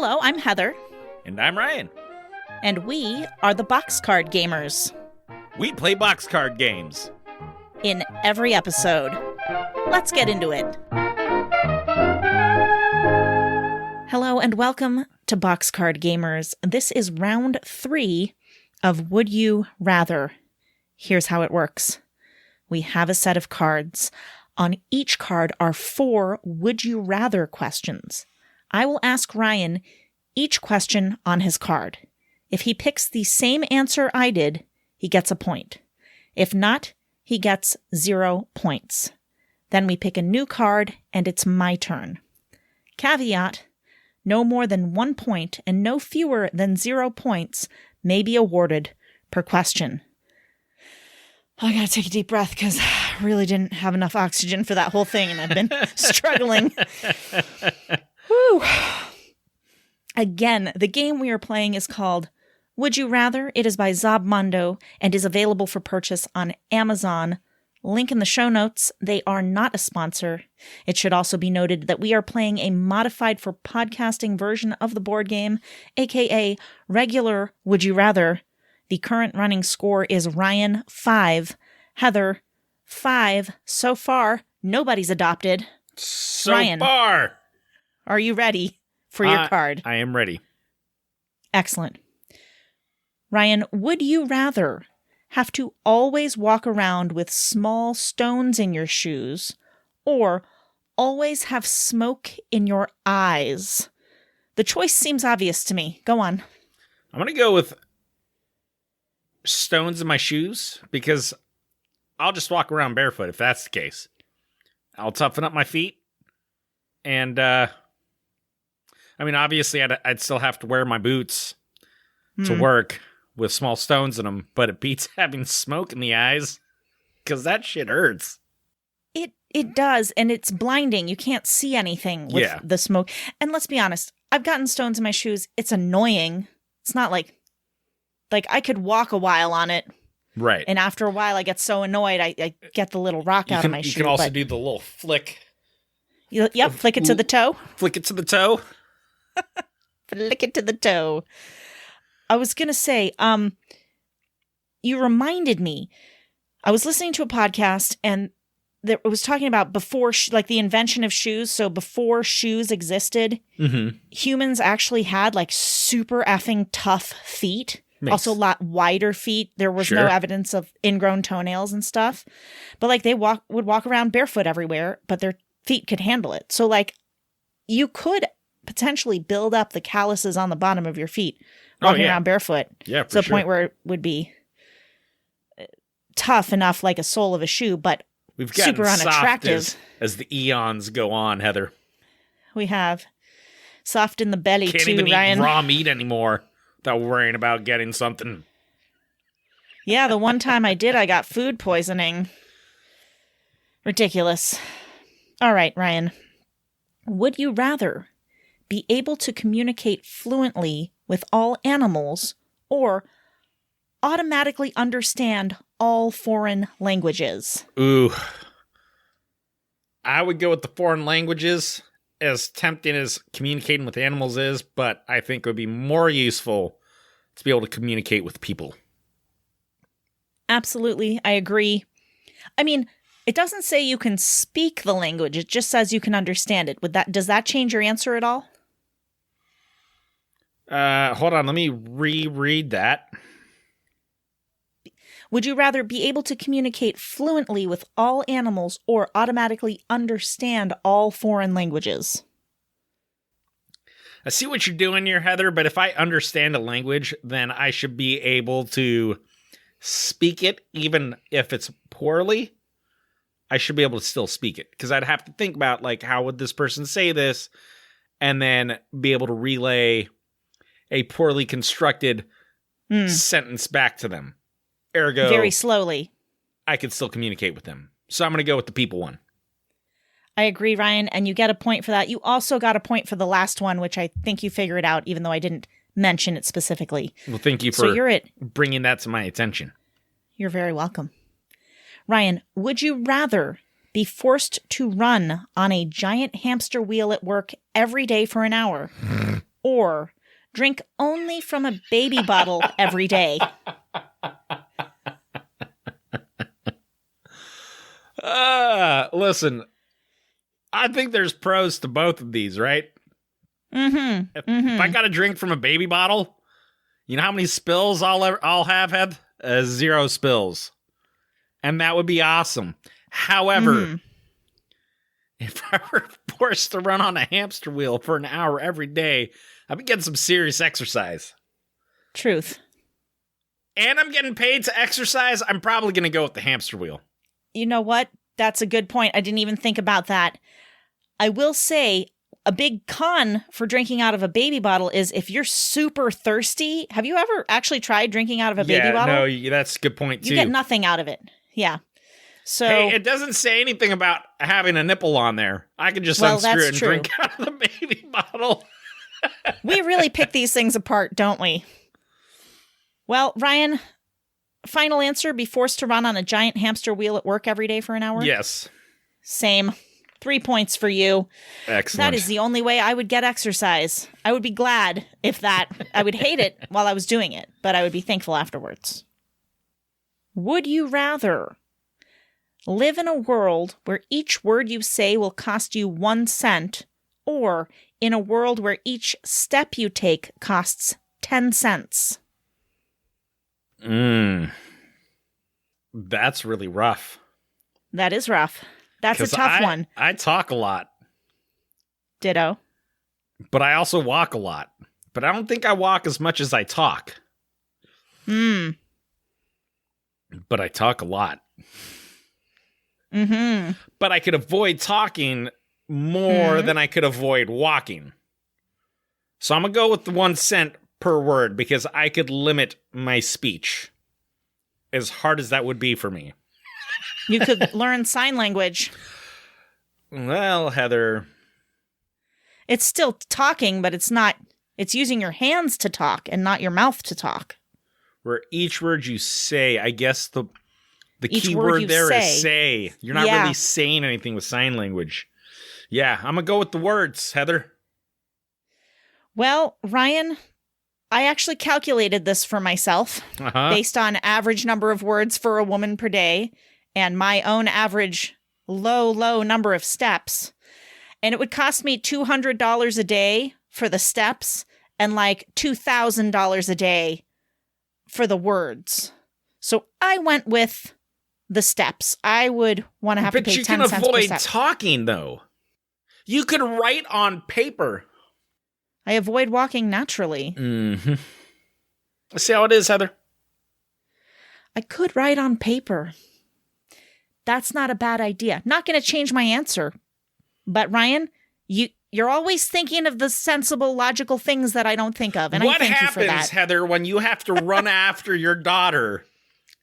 Hello, I'm Heather. And I'm Ryan. And we are the Boxcard Gamers. We play boxcard games. In every episode. Let's get into it. Hello and welcome to Boxcard Gamers. This is round 3 of Would You Rather. Here's how it works. We have a set of cards. On each card are 4 Would You Rather questions. I will ask Ryan each question on his card. If he picks the same answer I did, he gets a point. If not, he gets 0 points. Then we pick a new card, and it's my turn. Caveat, no more than 1 point and no fewer than 0 points may be awarded per question. I gotta take a deep breath because I really didn't have enough oxygen for that whole thing, and I've been struggling. Whew. Again, the game we are playing is called Would You Rather? It is by Zobmondo and is available for purchase on Amazon. Link in the show notes. They are not a sponsor. It should also be noted that we are playing a modified for podcasting version of the board game, aka regular Would You Rather. The current running score is Ryan 5, Heather 5. So far, nobody's adopted. Ryan, far. Are you ready for your card? I am ready. Excellent. Ryan, would you rather have to always walk around with small stones in your shoes or always have smoke in your eyes? The choice seems obvious to me. Go on. I'm going to go with stones in my shoes because I'll just walk around barefoot if that's the case. I'll toughen up my feet. And, obviously I'd still have to wear my boots to work with small stones in them, but it beats having smoke in the eyes because that shit hurts. It does, and it's blinding. You can't see anything with the smoke. And let's be honest, I've gotten stones in my shoes. It's annoying. It's not like I could walk a while on it. Right. And after a while, I get so annoyed, I get the little rock out of my shoe. You can also do the little flick. Yep, flick it to the toe. Flick it to the toe. Flick it to the toe. I was going to say, you reminded me. I was listening to a podcast, and it was talking about before, the invention of shoes. So before shoes existed, humans actually had, super effing tough feet. Also a lot wider feet. There was no evidence of ingrown toenails and stuff. But, they would walk around barefoot everywhere, but their feet could handle it. So, you could potentially build up the calluses on the bottom of your feet walking around barefoot. Yeah, to the point where it would be tough enough like a sole of a shoe, but we've gotten super unattractive. Soft as the eons go on, Heather. We have soft in the belly Can't too, even Ryan. Eat raw meat anymore without worrying about getting something. Yeah, the one time I did, I got food poisoning. Ridiculous. All right, Ryan. Would you rather be able to communicate fluently with all animals or automatically understand all foreign languages? Ooh. I would go with the foreign languages, as tempting as communicating with animals is, but I think it would be more useful to be able to communicate with people. Absolutely, I agree. It doesn't say you can speak the language, it just says you can understand it. Does that change your answer at all? Hold on, let me reread that. Would you rather be able to communicate fluently with all animals or automatically understand all foreign languages? I see what you're doing here, Heather, but if I understand a language, then I should be able to speak it, even if it's poorly. I should be able to still speak it, because I'd have to think about, how would this person say this, and then be able to relay a poorly constructed sentence back to them. Ergo, very slowly. I could still communicate with them. So I'm going to go with the people one. I agree, Ryan, and you get a point for that. You also got a point for the last one, which I think you figured out, even though I didn't mention it specifically. Well, thank you for bringing that to my attention. You're very welcome. Ryan, would you rather be forced to run on a giant hamster wheel at work every day for an hour, or drink only from a baby bottle every day? Listen, I think there's pros to both of these, right? Mm-hmm. If I got to drink from a baby bottle, you know how many spills I'll have had? 0 spills. And that would be awesome. However, if I were forced to run on a hamster wheel for an hour every day, I'd be getting some serious exercise. Truth. And I'm getting paid to exercise, I'm probably going to go with the hamster wheel. You know what? That's a good point. I didn't even think about that. I will say a big con for drinking out of a baby bottle is if you're super thirsty. Have you ever actually tried drinking out of a baby bottle? No, that's a good point, too. You get nothing out of it. Yeah. So, hey, it doesn't say anything about having a nipple on there. I can just unscrew it and drink out of the baby bottle. We really pick these things apart, don't we? Well, Ryan, final answer, be forced to run on a giant hamster wheel at work every day for an hour? Yes. Same. 3 points for you. Excellent. That is the only way I would get exercise. I would be glad if that. I would hate it while I was doing it, but I would be thankful afterwards. Would you rather live in a world where each word you say will cost you 1 cent, or in a world where each step you take costs 10 cents? That's really rough. That is rough. That's a tough one. I talk a lot. Ditto. But I also walk a lot. But I don't think I walk as much as I talk. But I talk a lot. But I could avoid talking more than I could avoid walking. So I'm going to go with the 1 cent per word because I could limit my speech. As hard as that would be for me. You could learn sign language. Well, Heather. It's still talking, but it's not. It's using your hands to talk and not your mouth to talk. Where each word you say, I guess the key word word you there say. is say. You're not really saying anything with sign language. Yeah, I'm going to go with the words, Heather. Well, Ryan, I actually calculated this for myself based on average number of words for a woman per day and my own average low number of steps. And it would cost me $200 a day for the steps and like $2,000 a day for the words. So I went with the steps. I would want to have to pay 10 cents per step. But you can avoid talking, though. You could write on paper. I avoid walking naturally. See how it is, Heather? I could write on paper. That's not a bad idea. Not going to change my answer. But Ryan, you're always thinking of the sensible, logical things that I don't think of, and I thank you for that. What happens, Heather, when you have to run after your daughter,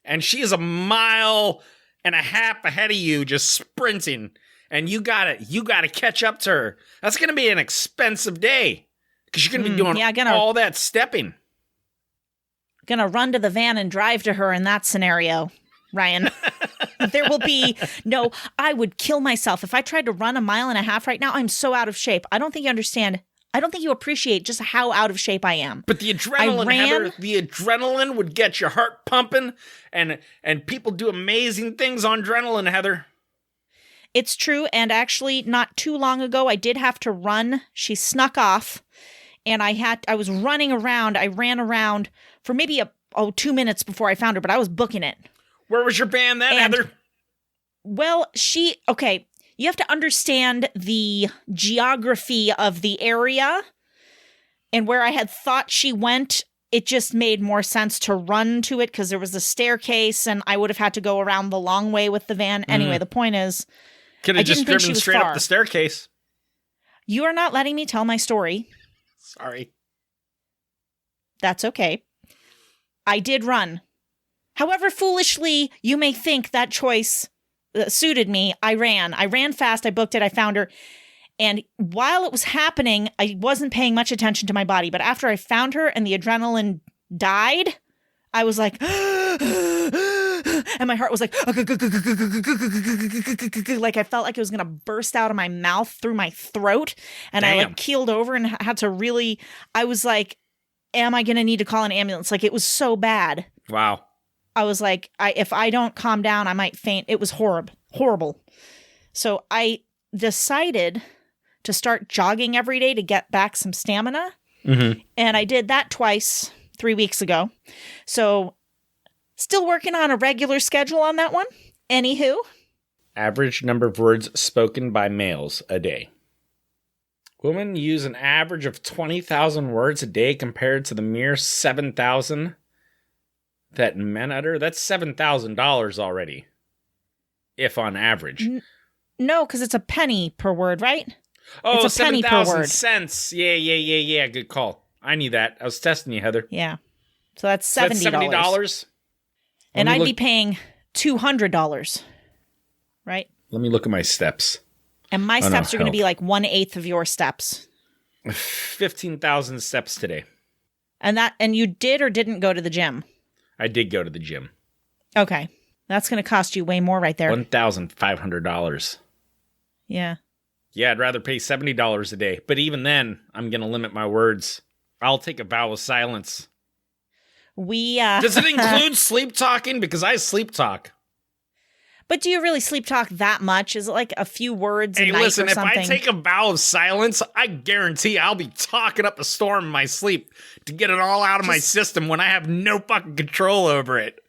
and she is 1.5 miles ahead of you, just sprinting, and you gotta catch up to her? That's going to be an expensive day because you're going to be doing all that stepping. Gonna run to the van and drive to her in that scenario, Ryan. There will be I would kill myself. If I tried to run 1.5 miles right now, I'm so out of shape. I don't think you understand. I don't think you appreciate just how out of shape I am. But the adrenaline, Heather, the adrenaline would get your heart pumping, and people do amazing things on adrenaline, Heather. It's true, and actually not too long ago, I did have to run. She snuck off, and I was running around. I ran around for maybe 2 minutes before I found her, but I was booking it. Where was your band then, Heather? Well, you have to understand the geography of the area, and where I had thought she went, it just made more sense to run to it because there was a staircase, and I would have had to go around the long way with the van. Anyway, the point is, could have just driven straight up the staircase. You are not letting me tell my story. Sorry. That's okay. I did run. However foolishly you may think that choice suited me, I ran. I ran fast. I booked it. I found her. And while it was happening, I wasn't paying much attention to my body. But after I found her and the adrenaline died, I was like, and my heart was like I felt like it was going to burst out of my mouth through my throat. And Damn. I like keeled over and had to really, I was like, am I going to need to call an ambulance? Like, it was so bad. Wow. I was like, if I don't calm down, I might faint. It was horrible. So I decided to start jogging every day to get back some stamina. Mm-hmm. And I did that twice 3 weeks ago. So still working on a regular schedule on that one. Anywho. Average number of words spoken by males a day. Women use an average of 20,000 words a day compared to the mere 7,000 that men utter. That's $7,000 already, if on average. No, because it's a penny per word, right? Oh, it's a penny per 7,000 word. cents. Yeah. Good call. I knew that. I was testing you, Heather. Yeah. So that's $70. So that's $70. And I'd be paying $200, right? Let me look at my steps. And my steps are going to be like 1/8 of your steps. 15,000 steps today. And you did or didn't go to the gym? I did go to the gym. Okay. That's going to cost you way more right there. $1,500. Yeah. Yeah, I'd rather pay $70 a day. But even then, I'm going to limit my words. I'll take a vow of silence. Does it include sleep talking? Because I sleep talk. But do you really sleep talk that much? Is it like a few words a night listen, or something? if I take a vow of silence, I guarantee I'll be talking up a storm in my sleep to get it all out of my system when I have no fucking control over it.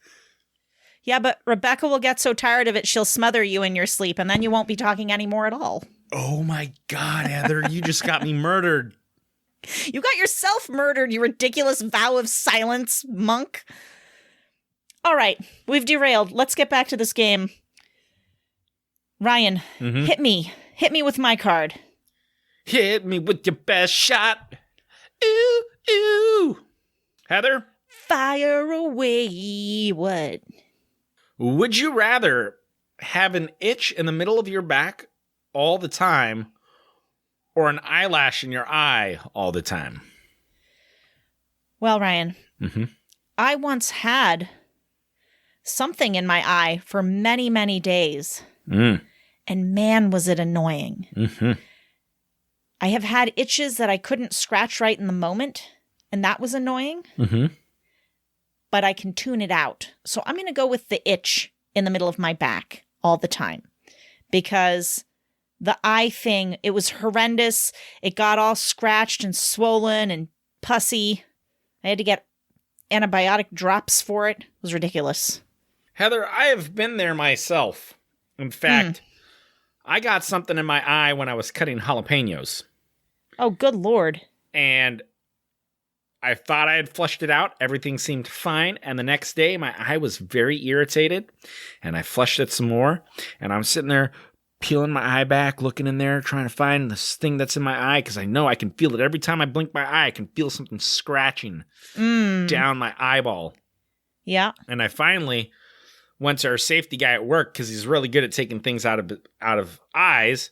Yeah, but Rebecca will get so tired of it, she'll smother you in your sleep, and then you won't be talking anymore at all. Oh my God, Heather, you just got me murdered. You got yourself murdered, you ridiculous vow of silence, monk. All right, we've derailed. Let's get back to this game. Ryan, hit me. Hit me with my card. Hit me with your best shot. Ooh, ooh. Heather? Fire away. What? Would you rather have an itch in the middle of your back all the time or an eyelash in your eye all the time? Well, Ryan, I once had something in my eye for many, many days. And man, was it annoying. I have had itches that I couldn't scratch right in the moment, and that was annoying. But I can tune it out. So I'm going to go with the itch in the middle of my back all the time. Because the eye thing, it was horrendous. It got all scratched and swollen and pussy. I had to get antibiotic drops for it. It was ridiculous. Heather, I have been there myself. In fact, I got something in my eye when I was cutting jalapenos. Oh, good Lord. And I thought I had flushed it out. Everything seemed fine. And the next day, my eye was very irritated. And I flushed it some more. And I'm sitting there peeling my eye back, looking in there, trying to find this thing that's in my eye. Because I know I can feel it. Every time I blink my eye, I can feel something scratching down my eyeball. Yeah. And I finally went to our safety guy at work because he's really good at taking things out of eyes.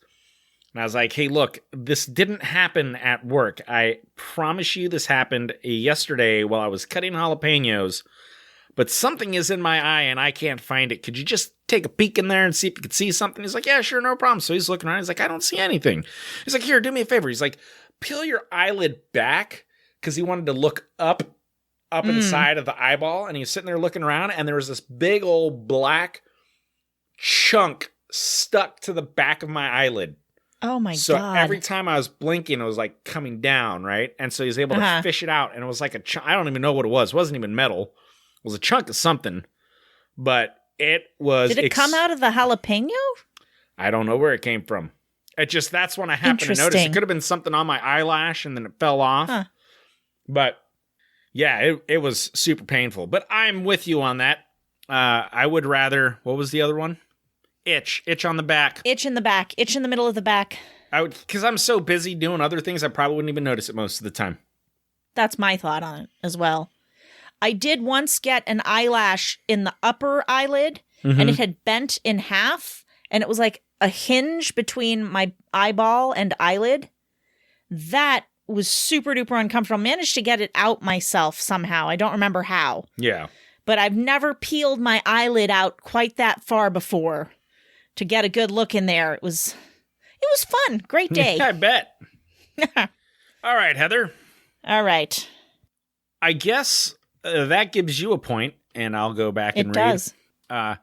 And I was like, hey, look, this didn't happen at work. I promise you this happened yesterday while I was cutting jalapenos. But something is in my eye and I can't find it. Could you just take a peek in there and see if you could see something? He's like, yeah, sure, no problem. So he's looking around. He's like, I don't see anything. He's like, here, do me a favor. He's like, peel your eyelid back because he wanted to look up inside of the eyeball, and he was sitting there looking around, and there was this big old black chunk stuck to the back of my eyelid. Oh my God. So every time I was blinking, it was like coming down, right? And so he was able to fish it out, and it was like a chunk. I don't even know what it was. It wasn't even metal. It was a chunk of something, but it was... Did it come out of the jalapeno? I don't know where it came from. That's when I happened to notice. It could have been something on my eyelash, and then it fell off. But... yeah, it was super painful, but I'm with you on that. I would rather, what was the other one? Itch on the back. Itch in the back, itch in the middle of the back. Because I'm so busy doing other things, I probably wouldn't even notice it most of the time. That's my thought on it as well. I did once get an eyelash in the upper eyelid, and it had bent in half, and it was like a hinge between my eyeball and eyelid. That was super duper uncomfortable. Managed to get it out myself somehow. I don't remember how. Yeah. but I've never peeled my eyelid out quite that far before to get a good look in there. It was fun. Great day. I bet. All right, Heather. All right. I guess that gives you a point, and I'll go back and read. It does.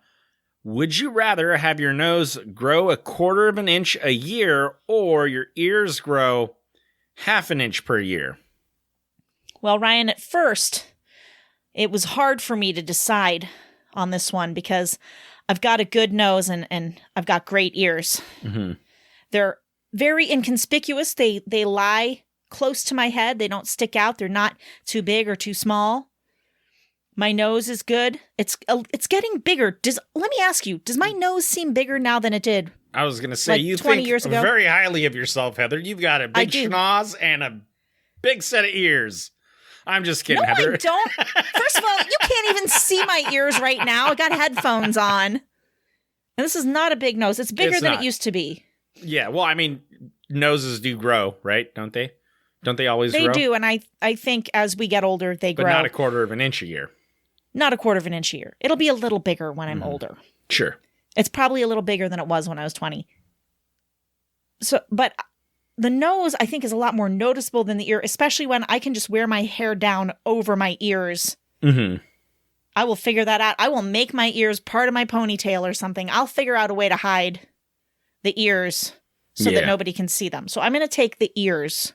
Would you rather have your nose grow 1/4 of an inch a year or your ears grow 1/2 an inch per year? Well, Ryan, at first, it was hard for me to decide on this one because I've got a good nose and I've got great ears. Mm-hmm. They're very inconspicuous. They lie close to my head. They don't stick out. They're not too big or too small. My nose is good. It's getting bigger. Let me ask you, does my nose seem bigger now than it did? I was going to say, like you 20 think years ago? very highly of yourself, Heather. You've got a big schnoz and a big set of ears. I'm just kidding, No, Heather. I don't. First of all, you can't even see my ears right now. I got headphones on. And this is not a big nose. It's bigger than it used to be. Yeah, well, I mean, noses do grow, right? Don't they? Don't they always grow? They do, and I think as we get older, they grow. But not 1/4 of an inch a year. Not 1/4 of an inch a year. It'll be a little bigger when I'm older. Sure. It's probably a little bigger than it was when I was 20. So, but the nose, I think, is a lot more noticeable than the ear, especially when I can just wear my hair down over my ears. Mm-hmm. I will figure that out. I will make my ears part of my ponytail or something. I'll figure out a way to hide the ears so that nobody can see them. So I'm going to take the ears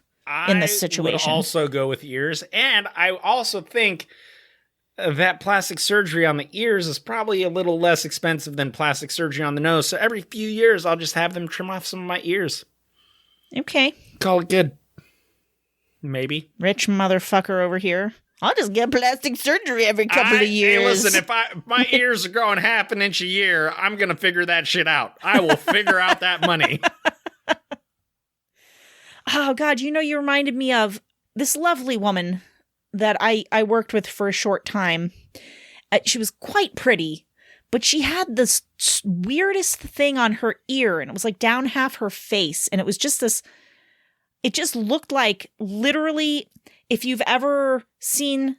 in this situation. I would also go with ears. And I also think that plastic surgery on the ears is probably a little less expensive than plastic surgery on the nose. So every few years, I'll just have them trim off some of my ears. Okay. Call it good. Maybe. Rich motherfucker over here. I'll just get plastic surgery every couple of years. Hey, listen, if my ears are growing 1/2 an inch a year, I'm going to figure that shit out. I will figure out that money. Oh, God, you reminded me of this lovely woman that I worked with for a short time. She was quite pretty, but she had this weirdest thing on her ear, and it was like down half her face, and it was just this, it just looked like literally if you've ever seen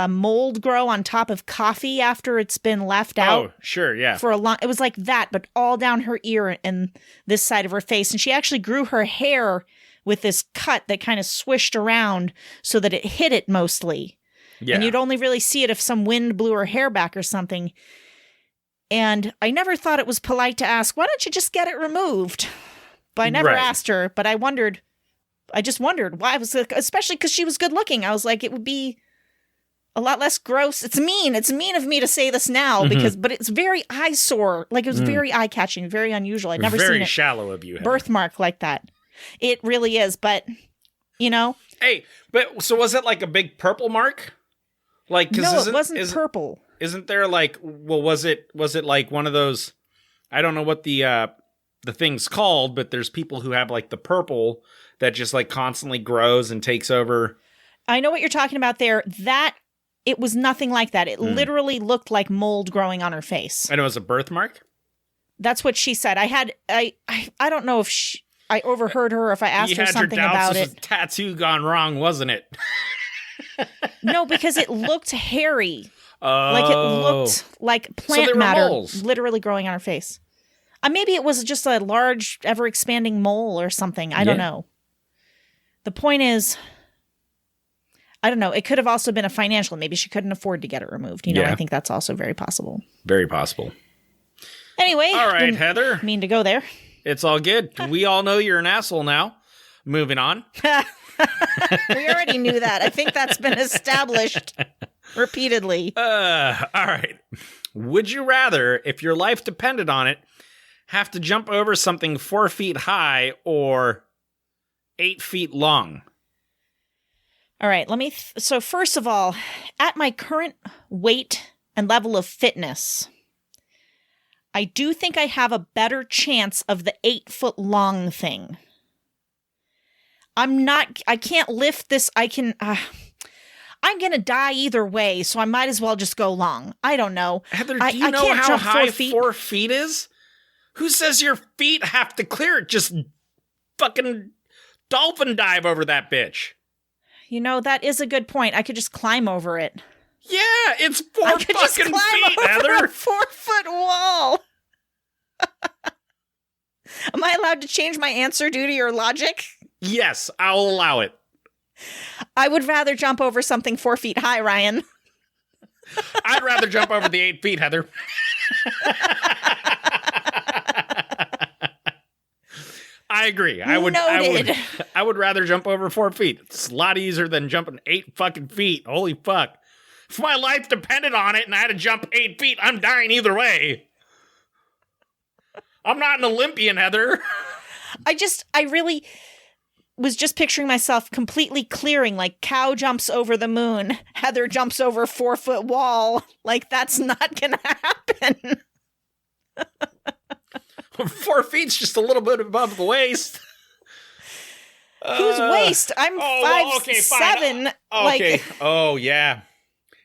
mold grow on top of coffee after it's been left out. Oh, sure, yeah. For a long, it was like that, but all down her ear and this side of her face. And she actually grew her hair with this cut that kind of swished around so that it hid it mostly. Yeah. And you'd only really see it if some wind blew her hair back or something. And I never thought it was polite to ask, why don't you just get it removed? But I never asked her, but I just wondered why. I was like, especially because she was good looking. I was like, it would be a lot less gross. It's mean of me to say this now but it's very eyesore. Like it was very eye catching, very unusual. I'd never seen it. Very shallow of you. Heather. Birthmark like that. It really is, but Hey, but so was it like a big purple mark? Like, no, it wasn't purple. Isn't there like, well, was it like one of those? I don't know what the thing's called, but there's people who have like the purple that just like constantly grows and takes over. I know what you're talking about there. That it was nothing like that. It literally looked like mold growing on her face. And it was a birthmark? That's what she said. I don't know if I overheard her or if I asked her something about it. It was a tattoo gone wrong, wasn't it? No, because it looked hairy. Oh. Like it looked like plant matter moles. Literally growing on her face. Maybe it was just a large, ever-expanding mole or something. I don't know. The point is, I don't know. It could have also been a financial. Maybe she couldn't afford to get it removed. I think that's also very possible. Very possible. Anyway. All right, Heather. Mean to go there. It's all good. We all know you're an asshole now. Moving on. We already knew that. I think that's been established repeatedly. All right. Would you rather, if your life depended on it, have to jump over something 4 feet high or 8 feet long? All right. So first of all, at my current weight and level of fitness, I do think I have a better chance of the 8 foot long thing. I can't lift this. I'm going to die either way, so I might as well just go long. I don't know. Heather, do you know how high 4 feet is? Who says your feet have to clear it? Just fucking dolphin dive over that bitch. That is a good point. I could just climb over it. Yeah, it's 4 I could just fucking climb feet, over Heather. a 4-foot wall. Am I allowed to change my answer due to your logic? Yes, I'll allow it. I would rather jump over something 4 feet high, Ryan. I'd rather jump over the 8 feet, Heather. I agree. I would rather jump over 4 feet. It's a lot easier than jumping 8 fucking feet. Holy fuck. If my life depended on it and I had to jump 8 feet, I'm dying either way. I'm not an Olympian, Heather. I really was just picturing myself completely clearing, like cow jumps over the moon, Heather jumps over a 4-foot wall. Like, that's not gonna happen. 4 feet's just a little bit above the waist. Whose waist? I'm 5'7". Okay. Like, oh, yeah.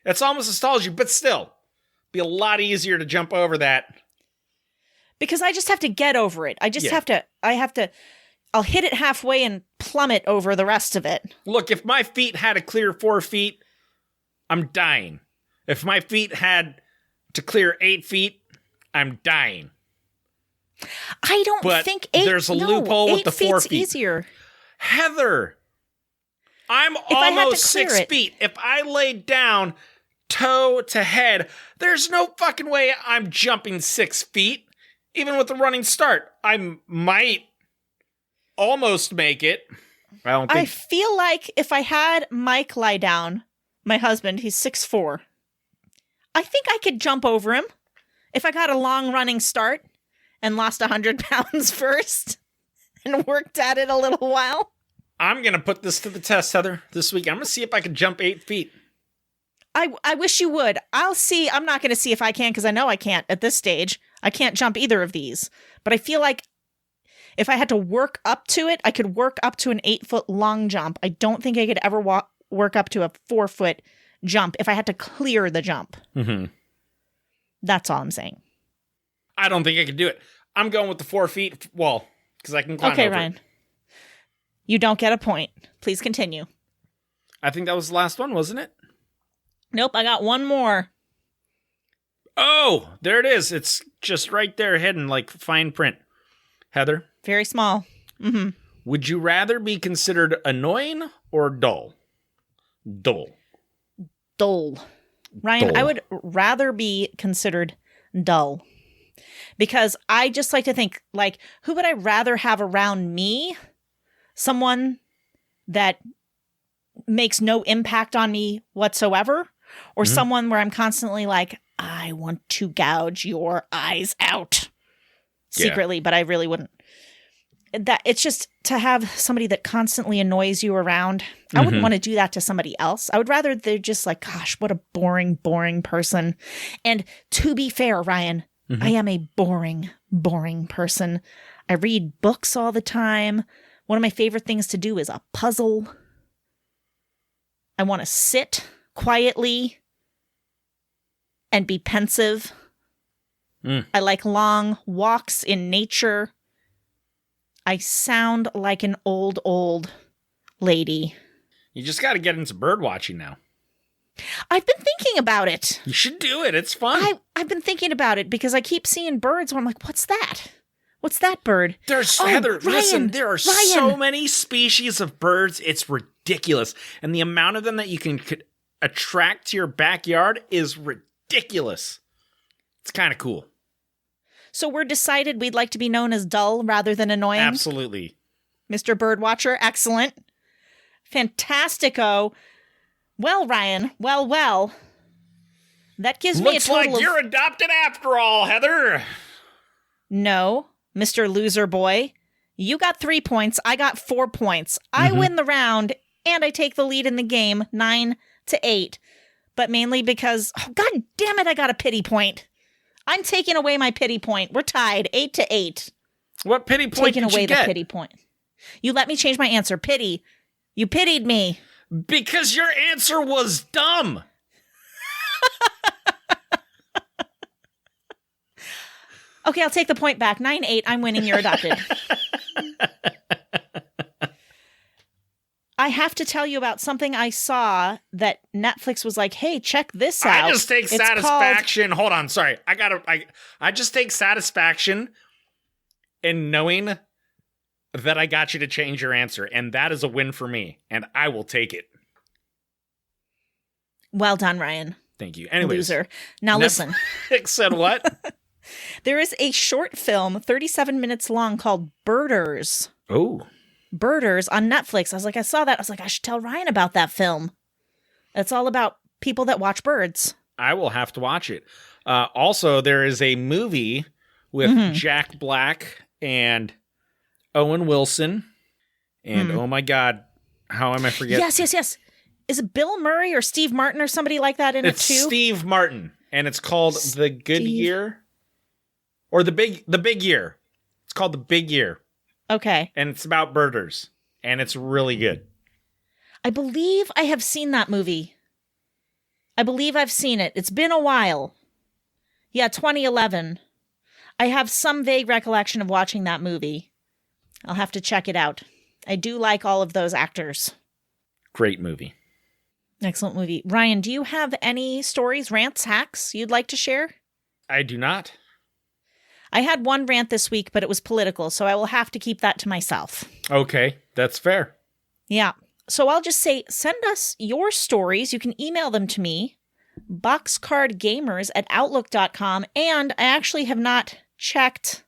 That's almost nostalgia, but still. Be a lot easier to jump over that. because I just have to get over it. I'll hit it halfway and plummet over the rest of it. Look, if my feet had to clear 4 feet, I'm dying. If my feet had to clear 8 feet, I'm dying. I don't think 8. There's a loophole with the 4 feet. Easier. Heather, I'm almost 6 feet. If I laid down toe to head, there's no fucking way I'm jumping 6 feet. Even with a running start, I might almost make it. I feel like if I had Mike lie down, my husband, he's 6'4", I think I could jump over him if I got a long running start and lost 100 pounds first and worked at it a little while. I'm going to put this to the test, Heather, this week. I'm going to see if I can jump 8 feet. I wish you would. I'll see. I'm not going to see if I can because I know I can't at this stage. I can't jump either of these. But I feel like if I had to work up to it, I could work up to an 8-foot long jump. I don't think I could ever work up to a 4-foot jump if I had to clear the jump. Mm-hmm. That's all I'm saying. I don't think I could do it. I'm going with the 4 feet wall because I can climb over. Okay, Ryan. You don't get a point. Please continue. I think that was the last one, wasn't it? Nope, I got one more. Oh, there it is. It's just right there hidden like fine print. Heather? Very small. Mm-hmm. Would you rather be considered annoying or dull? Dull. Ryan, Dull. I would rather be considered dull. Because I just like to think, like, who would I rather have around me? Someone that makes no impact on me whatsoever? Or someone where I'm constantly like, I want to gouge your eyes out. Secretly, but I really wouldn't. That it's just to have somebody that constantly annoys you around. I wouldn't want to do that to somebody else. I would rather they're just like, gosh, what a boring person. And to be fair, Ryan, I am a boring person. I read books all the time. One of my favorite things to do is a puzzle. I want to sit quietly and be pensive. I like long walks in nature. I sound like an old lady. You just got to get into bird watching now. I've been thinking about it. You should do it. It's fun. I've been thinking about it because I keep seeing birds where I'm like, what's that? What's that bird? Heather, Ryan, listen, there are so many species of birds. It's ridiculous. And the amount of them that you can attract to your backyard is ridiculous. It's kind of cool. So we're decided we'd like to be known as dull rather than annoying? Absolutely. Mr. Birdwatcher, excellent. Fantastico. Well, Ryan, well. That gives me a total Looks like you're adopted after all, Heather. No, Mr. Loser Boy. You got 3 points. I got 4 points. I win the round, and I take the lead in the game, 9-8. But mainly because, God damn it, I got a pity point. I'm taking away my pity point. We're tied, 8-8. What pity point Taking did away you the get? pity point. You let me change my answer. Pity. You pitied me. Because your answer was dumb. Okay, I'll take the point back. 9-8. I'm winning. You're adopted. I have to tell you about something I saw that Netflix was like, hey, check this out. I just take satisfaction. Hold on, sorry. I just take satisfaction in knowing that I got you to change your answer, and that is a win for me, and I will take it. Well done, Ryan. Thank you. Anyways. Loser. Now listen. Netflix said what? There is a short film, 37 minutes long, called Birders. Oh. Birders on Netflix. I was like, I saw that. I was like, I should tell Ryan about that film. It's all about people that watch birds. I will have to watch it. Also, there is a movie with Jack Black and Owen Wilson. And oh my God, how am I forgetting? Yes. Is it Bill Murray or Steve Martin or somebody like that in it too? It's Steve Martin, and it's called The Good Year. Or The Big Year. It's called The Big Year. Okay. And it's about birders. And it's really good. I believe I have seen that movie. I believe I've seen it. It's been a while. Yeah, 2011. I have some vague recollection of watching that movie. I'll have to check it out. I do like all of those actors. Great movie. Excellent movie. Ryan, do you have any stories, rants, hacks you'd like to share? I do not. I had one rant this week, but it was political, so I will have to keep that to myself. Okay, that's fair. Yeah. So I'll just say, send us your stories. You can email them to me, boxcardgamers@outlook.com. And I actually have not checked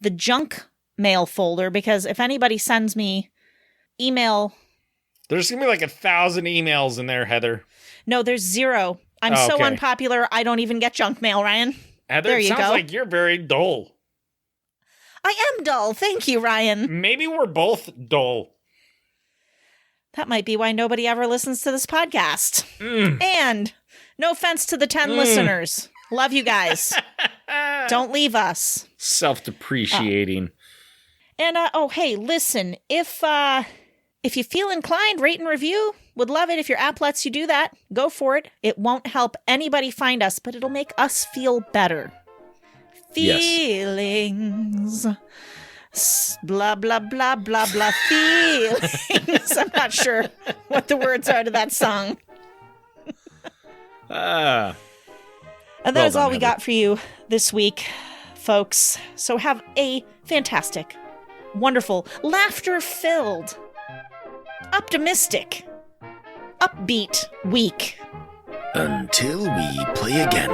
the junk mail folder, because if anybody sends me email... There's going to be like 1,000 emails in there, Heather. No, there's 0. I'm so unpopular, I don't even get junk mail, Ryan. Heather, it sounds like you're very dull. I am dull. Thank you, Ryan. Maybe we're both dull. That might be why nobody ever listens to this podcast. And no offense to the 10 listeners. Love you guys. Don't leave us. Self-depreciating. Hey, listen, if you feel inclined, rate and review. Would love it if your app lets you do that. Go for it. It won't help anybody find us, but it'll make us feel better. Feelings. Blah, blah, blah, blah, blah. Feelings. I'm not sure what the words are to that song. And that is all we got for you this week, folks. So have a fantastic, wonderful, laughter-filled, optimistic, upbeat week. Until we play again.